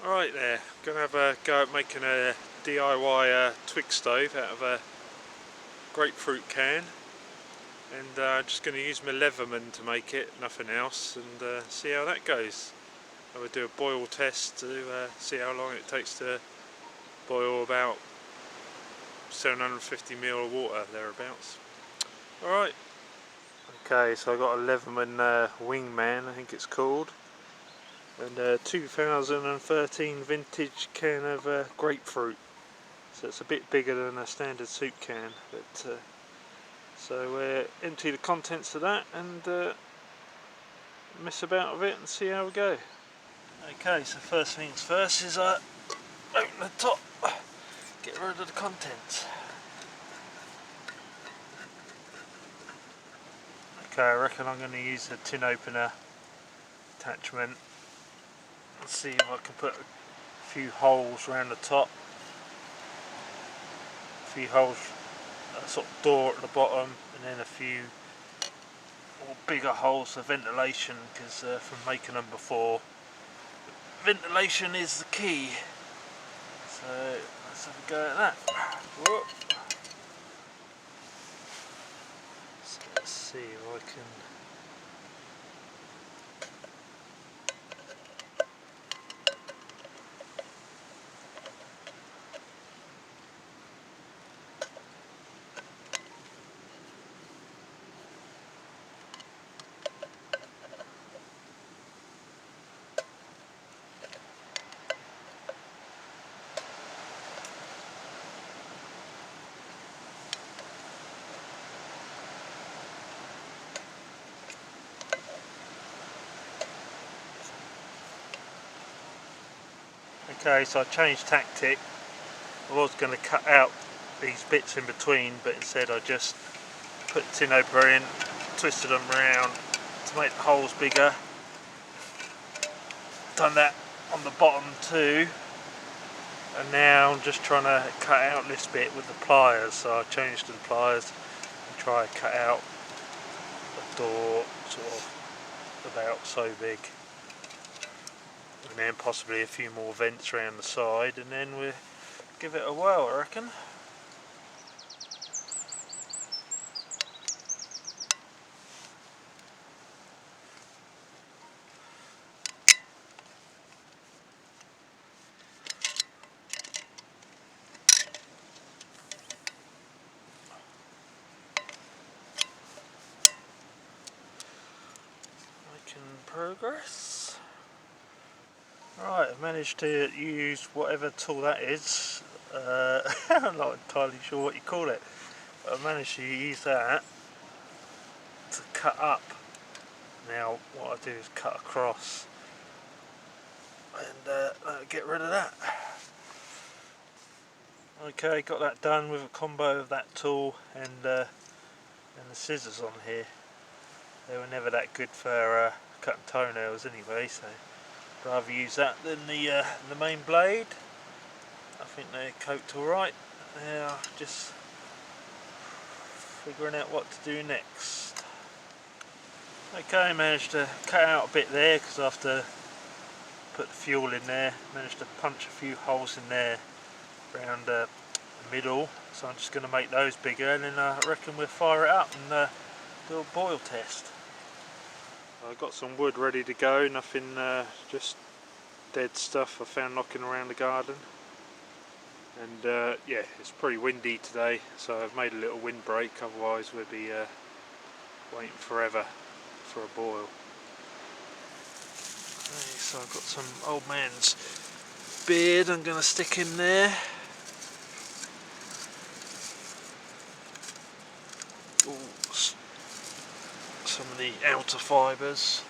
Alright there, going to have a go at making a DIY twig stove out of a grapefruit can, and just going to use my Leatherman to make it, nothing else, and see how that goes. I would do a boil test to see how long it takes to boil about 750ml of water, thereabouts. Alright. Okay, so I got a Leatherman Wingman, I think it's called. And a 2013 vintage can of grapefruit, so it's a bit bigger than a standard soup can, but so empty the contents of that and mess about with it and see how we go. Okay, so first things first is open the top, get rid of the contents. Okay, I reckon I'm going to use the tin opener attachment. Let's see if I can put a few holes around the top, a few holes, a sort of door at the bottom, and then a few more bigger holes for ventilation, because from making them before, ventilation is the key. So let's have a go at that. Whoop. So let's see if I can. Okay, so I changed tactic. I was going to cut out these bits in between, but instead I just put the tin opener in, twisted them around to make the holes bigger. Done that on the bottom too, and now I'm just trying to cut out this bit with the pliers. So I changed to the pliers and try to cut out the door sort of about so big, and then possibly a few more vents around the side, and then we'll give it a whirl, I reckon. Making progress. Right, I've managed to use whatever tool that is. I'm not entirely sure what you call it, but I managed to use that to cut up. Now what I do is cut across and get rid of that. Okay, got that done with a combo of that tool and the scissors on here. They were never that good for cutting toenails anyway, so I'd rather use that than the main blade. I think they coped alright. Now just figuring out what to do next. Okay, I managed to cut out a bit there because after put the fuel in there, managed to punch a few holes in there around the middle. So I'm just going to make those bigger, and then I reckon we'll fire it up and do a boil test. I've got some wood ready to go, nothing, just dead stuff I found knocking around the garden. And yeah, it's pretty windy today, so I've made a little windbreak, otherwise we'll be waiting forever for a boil. Okay, so I've got some old man's beard I'm going to stick in there. Ooh, some of the outer fibres.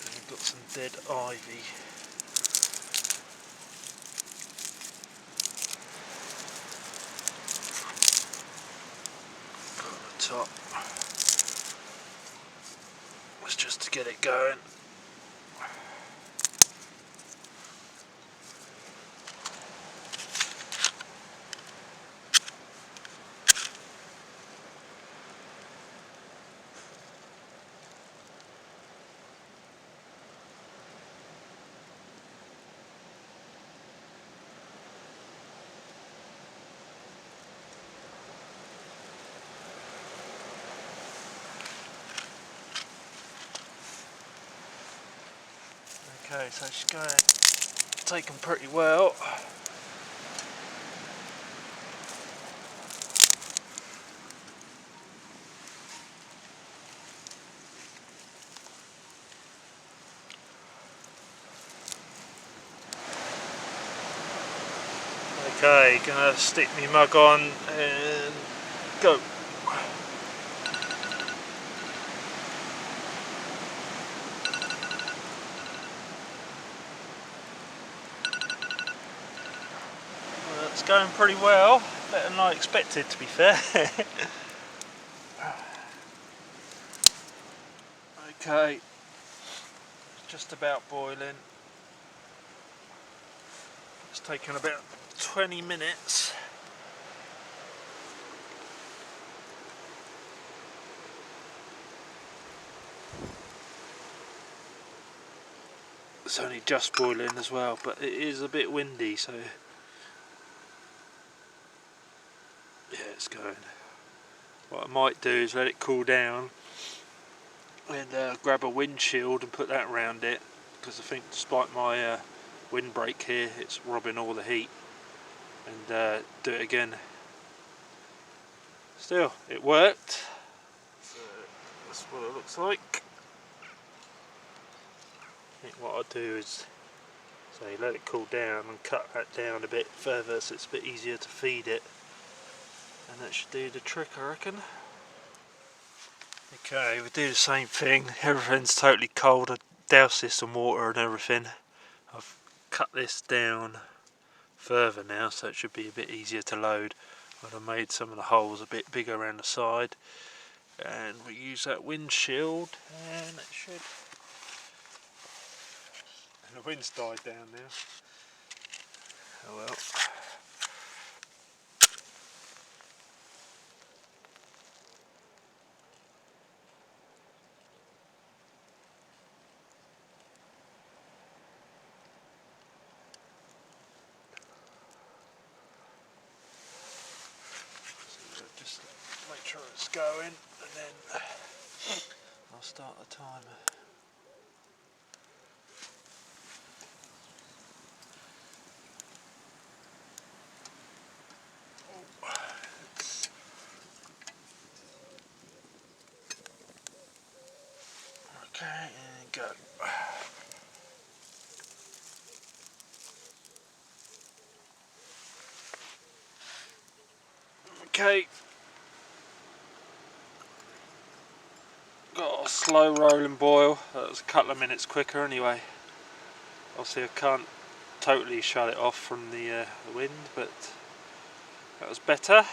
And we've got some dead ivy. Top. It's just to get it going. Okay, so she's going taken pretty well. Okay, gonna stick my mug on and go. Well, it's going pretty well, better than I expected, to be fair. Okay, just about boiling. It's taken about 20 minutes. It's only just boiling as well, but it is a bit windy, so yeah, it's going. What I might do is let it cool down and grab a windshield and put that around it, because I think despite my windbreak here, it's robbing all the heat, and do it again. Still, it worked. So that's what it looks like. I think what I'll do is let it cool down and cut that down a bit further so it's a bit easier to feed it, and that should do the trick, I reckon. Okay, we do the same thing. Everything's totally cold. I doused this in water and everything. I've cut this down further now, so it should be a bit easier to load. And I made some of the holes a bit bigger around the side, and we use that windshield, and it should. And the wind's died down now. Oh well. So just make sure it's going, and then I'll start the timer. Okay, and go. Okay. Got a slow rolling boil. That was a couple of minutes quicker anyway. Obviously I can't totally shut it off from the wind, but that was better.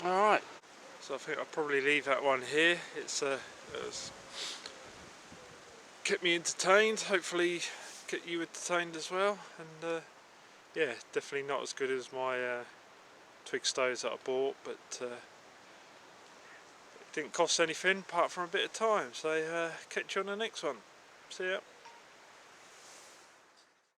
Alright, so I think I'll probably leave that one here. It's kept me entertained, hopefully get you entertained as well, and yeah, definitely not as good as my Twig stoves that I bought, but it didn't cost anything apart from a bit of time, so catch you on the next one. See ya.